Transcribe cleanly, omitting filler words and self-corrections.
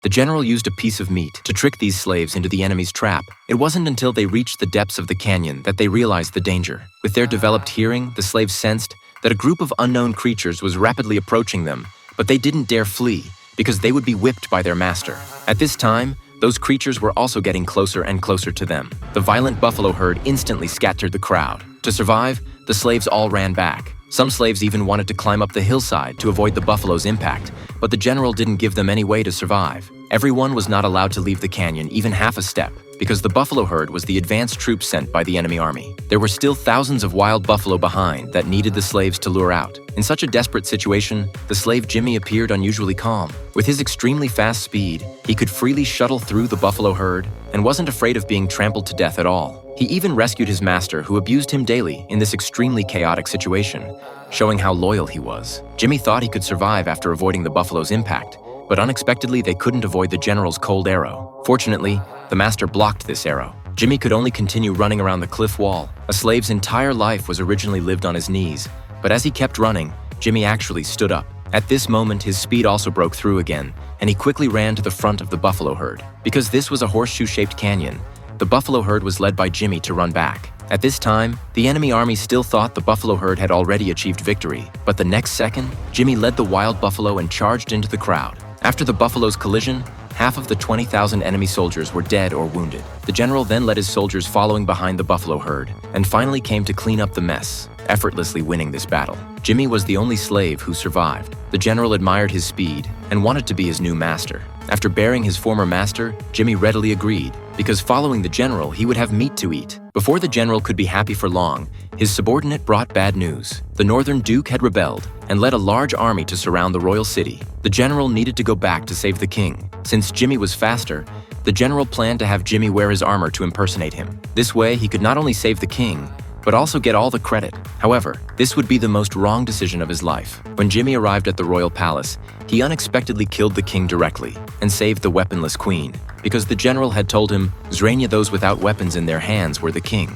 The general used a piece of meat to trick these slaves into the enemy's trap. It wasn't until they reached the depths of the canyon that they realized the danger. With their developed hearing, the slaves sensed that a group of unknown creatures was rapidly approaching them, but they didn't dare flee because they would be whipped by their master. At this time, those creatures were also getting closer and closer to them. The violent buffalo herd instantly scattered the crowd. To survive, the slaves all ran back. Some slaves even wanted to climb up the hillside to avoid the buffalo's impact, but the general didn't give them any way to survive. Everyone was not allowed to leave the canyon even half a step, because the buffalo herd was the advanced troops sent by the enemy army. There were still thousands of wild buffalo behind that needed the slaves to lure out. In such a desperate situation, the slave Jimmy appeared unusually calm. With his extremely fast speed, he could freely shuttle through the buffalo herd and wasn't afraid of being trampled to death at all. He even rescued his master, who abused him daily in this extremely chaotic situation, showing how loyal he was. Jimmy thought he could survive after avoiding the buffalo's impact, but unexpectedly they couldn't avoid the general's cold arrow. Fortunately, the master blocked this arrow. Jimmy could only continue running around the cliff wall. A slave's entire life was originally lived on his knees, but as he kept running, Jimmy actually stood up. At this moment, his speed also broke through again, and he quickly ran to the front of the buffalo herd. Because this was a horseshoe-shaped canyon, the buffalo herd was led by Jimmy to run back. At this time, the enemy army still thought the buffalo herd had already achieved victory, but the next second, Jimmy led the wild buffalo and charged into the crowd. After the buffalo's collision, half of the 20,000 enemy soldiers were dead or wounded. The general then led his soldiers following behind the buffalo herd, and finally came to clean up the mess, effortlessly winning this battle. Jimmy was the only slave who survived. The general admired his speed and wanted to be his new master. After burying his former master, Jimmy readily agreed, because following the general, he would have meat to eat. Before the general could be happy for long, his subordinate brought bad news. The northern duke had rebelled and led a large army to surround the royal city. The general needed to go back to save the king. Since Jimmy was faster, the general planned to have Jimmy wear his armor to impersonate him. This way, he could not only save the king, but also get all the credit. However, this would be the most wrong decision of his life. When Jimmy arrived at the royal palace, he unexpectedly killed the king directly and saved the weaponless queen, because the general had told him, "Zrania, those without weapons in their hands were the king."